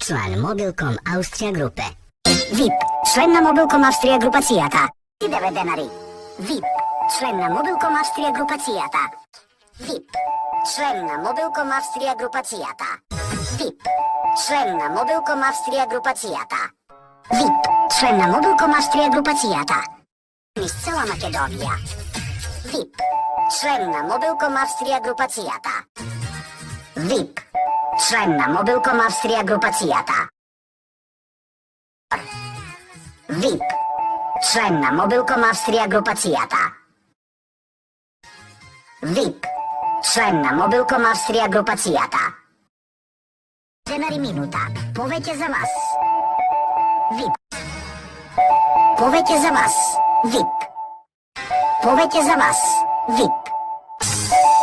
Член Mobilcom Austrija grupe. VIP, член на Mobilcom Австрија групацијата. 9 денари. VIP, член на Mobilcom Австрија групацијата. VIP, член на Mobilcom Австрија групацијата. VIP, член на Mobilcom Австрија групацијата. VIP, член на Mobilcom Австрија групацијата. Из цела Македонија. VIP, член на Mobilcom Австрија групацијата. VIP, член на Mobilcom Австрија групацијата. VIP, член на Mobilcom Австрија групацијата. VIP, член на Mobilcom Австрија групацијата. Денари минута, повеќе за вас. VIP, повеќе за вас. VIP, повеќе за вас. VIP,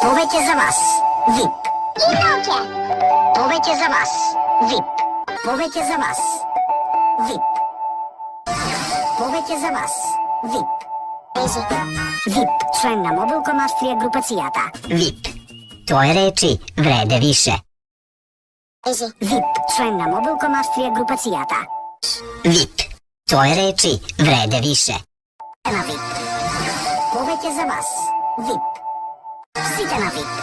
повеќе за вас. VIP, повеќе за вас. VIP, повеќе за вас. VIP, повеќе за вас. VIP, VIP, член на Mobilcom Австрија групацијата. VIP. Tvoje reči vrede više. VIP, член на Mobilcom Австрија групацијата. VIP. Tvoje reči vrede više. На VIP, повеќе за вас. VIP, сите на VIP,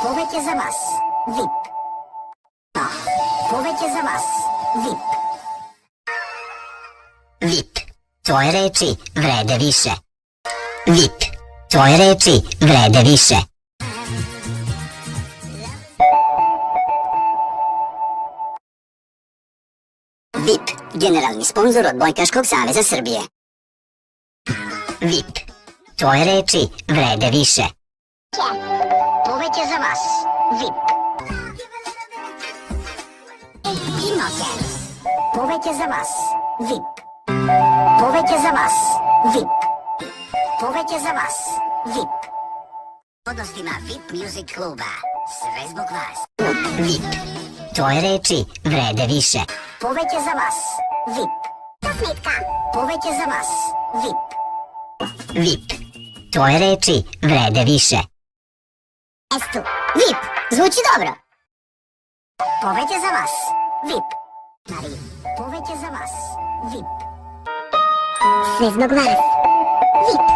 повеќе за вас. VIP, повеќе за вас. VIP, VIP. Tvoje reči vrede više. VIP. Tvoje reči vrede više. VIP, генерални спонзор од Бојкашког савеза Србије. VIP. Tvoje reči vrede više. Повеќе за вас. VIP, Инокен, повеќе за вас. VIP, повеќе за вас. VIP, повеќе за вас. VIP, подостима VIP Music клуба. Све због вас. VIP. Tvoje reči vrede više. Повеќе за вас. VIP, сметка, повеќе за вас. VIP, VIP. Tvoje reči vrede više. Есто, VIP, звучи добро. Повеќе за вас. VIP, Мари, повеќе за вас. VIP, све због вас. VIP,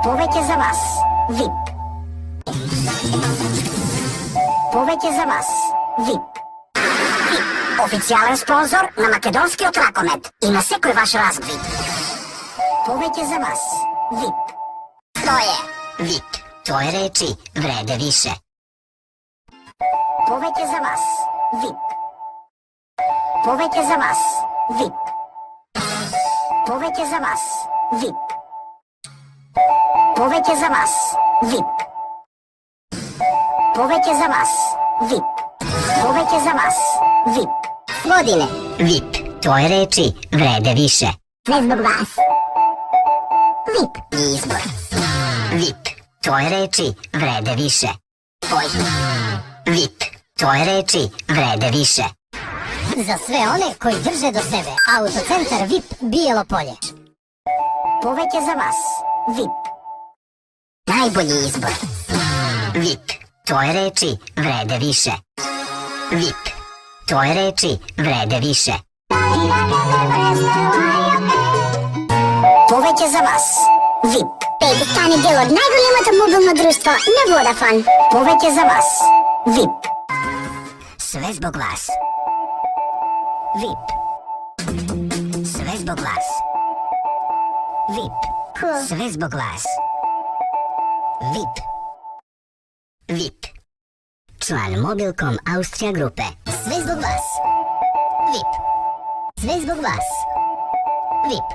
повеќе за вас. VIP, повеќе за вас. VIP, VIP, официјален спонзор на македонскиот ракомет и на секој ваш разгвид. Повеќе за вас. VIP, Стоје, VIP. Tvoje reči vrede više. повеќе за вас. VIP, повеќе за вас. VIP, повеќе за вас. VIP, повеќе за вас. VIP, повеќе за вас. VIP, повеќе за вас. VIP, Године, VIP. Tvoje reči vrede više. све због вас. VIP, избор. VIP. Tvoje reči vrede više. Кој? VIP. Tvoje reči vrede više. За све оне кои држе до себе. Аутоцентар VIP Биело поле. Повеќе за вас. VIP, најбољи избор. VIP. Tvoje reči vrede više. VIP. Tvoje reči vrede više. Повеќе за вас. VIP, Пејте стане дел од најголемото мобилно друштво на Водафон. Повеќе за вас. VIP, Sve zbog vas. VIP, Sve zbog vas. VIP, Sve zbog vas. VIP. VIP. Član Mobilcom Austrija grupe. Sve zbog vas. VIP, sve zbog vas. VIP,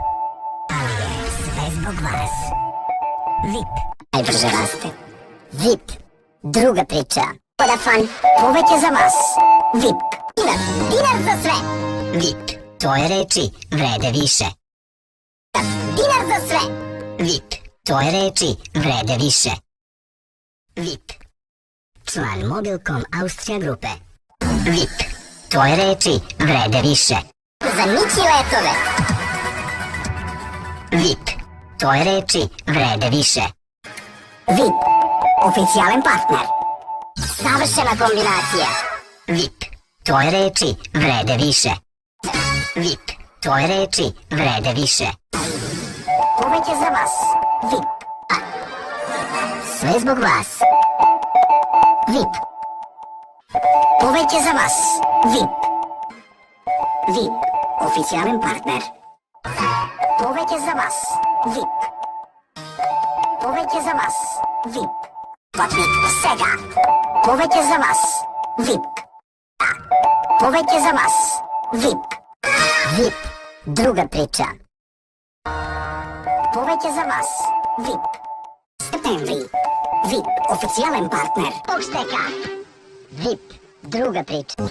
Ali je sve zbog vas. VIP. Најбрже расте. VIP, друга прича. Водафон, повеќе за вас. VIP, динар за све. VIP. Tvoje reči vrede više. Динар за све. VIP. Tvoje reči vrede više. VIP. Član Mobilcom Austrija grupe. VIP. Tvoje reči vrede više. За ничи летове. VIP. Tvoje reči vrede više. VIP, официјален партнер. Савршена комбинација. VIP. tvoje reči vrede više. VIP, tvoje reči vrede više. Poveќе за вас. VIP. Sve zbog vas. VIP. Poveќе за вас. VIP. VIP. Официјален партнер. Poveќе за вас. VIP. Poveќе за вас. VIP. Потник сега. Poveќе за вас. VIP. Poveќе за вас. VIP. VIP, druga priča. Poveќе за вас. VIP. Септември. VIP. Официјален партнер. Обштека. VIP, druga priča.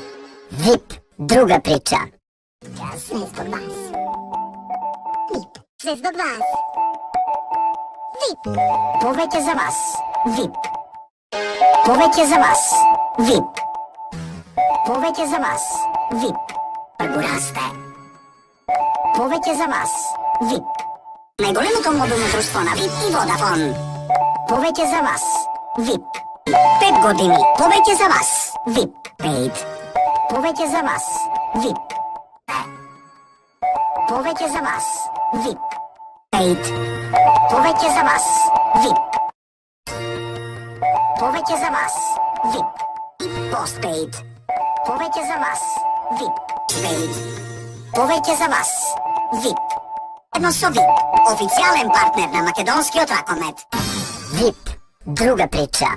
VIP, druga priča. Sve zbog vas. VIP. Sve zbog vas. VIP. Poveќе за вас. VIP. Poveќе за вас. VIP. Poveќе за вас. VIP. Прво расте. Poveќе за вас. VIP. Најголемото мобилно друштво на VIP и Водафон. Poveќе за вас. VIP. 5 години. Poveќе за вас. VIP. Paid. Poveќе за вас. VIP. Poveќе за вас. VIP. Paid. Poveќе за вас. VIP. Poveќе за вас. VIP. Postpaid. Poveќе за вас. VIP. Paid. Poveќе за вас. VIP. Едно со VIP. Официјален партнер на македонскиот ракомет. VIP, druga priča.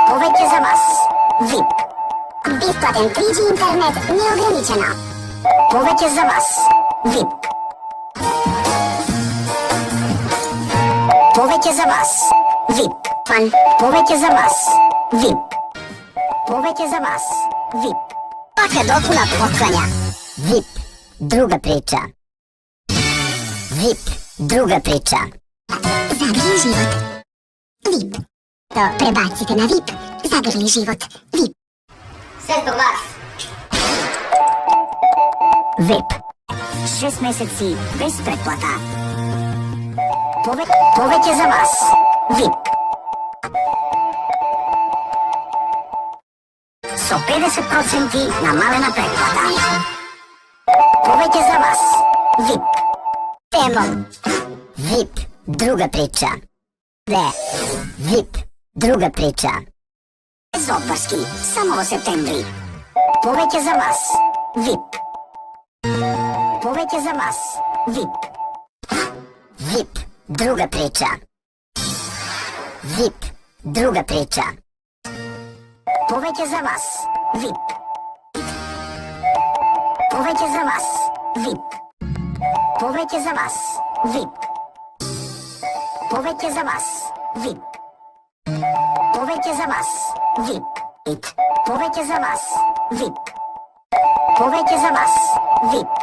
Poveќе за вас. VIP. Бесплатен 3G интернет неограничено. Poveќе за вас. VIP. Poveќе за вас. VIP. Фан. Poveќе за вас. VIP. Poveќе за вас. VIP. Пака допуна покања. VIP, druga priča. VIP, druga priča. Загрли живот. VIP. То пребаците на VIP. Загрли живот. VIP. Се до вас. VIP. 6 месеци без претплата. Повеќе за вас. VIP. Со 50% намалена претплата. Повеќе за вас. VIP. Темо. VIP, druga priča. Не. VIP, druga priča. Без опаски. Само во септември. Повеќе за вас. VIP. Повеќе за вас. VIP. VIP, druga priča. VIP, druga priča. Повеќе за вас. VIP. Повеќе за вас. VIP. Повеќе за вас. VIP. Повеќе за вас. VIP. Повеќе за вас. VIP. Повеќе за вас. VIP. Повеќе за вас. VIP.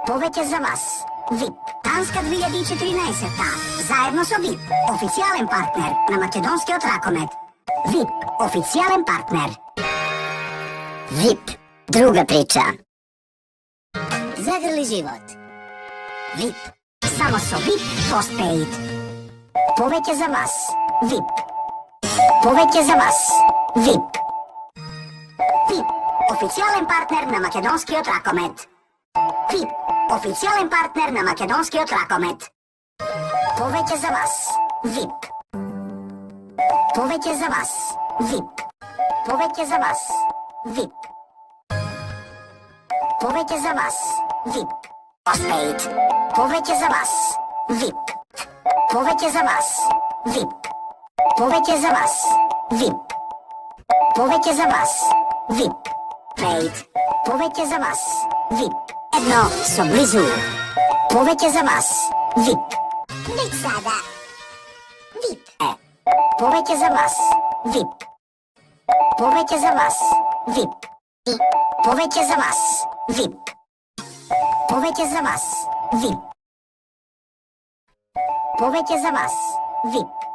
Повеќе за вас. VIP. Танска 2014-та. Заедно со VIP. Официјален партнер на македонскиот ракомет. VIP. Официјален партнер. VIP, druga priča. Загрли живот. VIP. Само со VIP Postpaid. Повеќе за вас. VIP. Повеќе за вас. VIP. VIP. Официјален партнер на македонскиот ракомет. VIP. Официјален партнер на македонскиот ракомет. Повеќе за вас. VIP. Повеќе за вас. VIP. Повеќе за вас. VIP. Повеќе за вас. VIP. Postpaid. Повеќе за вас. VIP. Повеќе за вас. VIP. Повеќе за вас. VIP. Повеќе за вас. VIP. Paid. Повеќе за вас. VIP. Едно со близу. Повеќе за вас. VIP. Веќе сада. VIP. Повеќе за вас. VIP. Повеќе за вас. VIP. Повеќе за вас. VIP. Повеќе за вас. VIP. Повеќе за вас. VIP.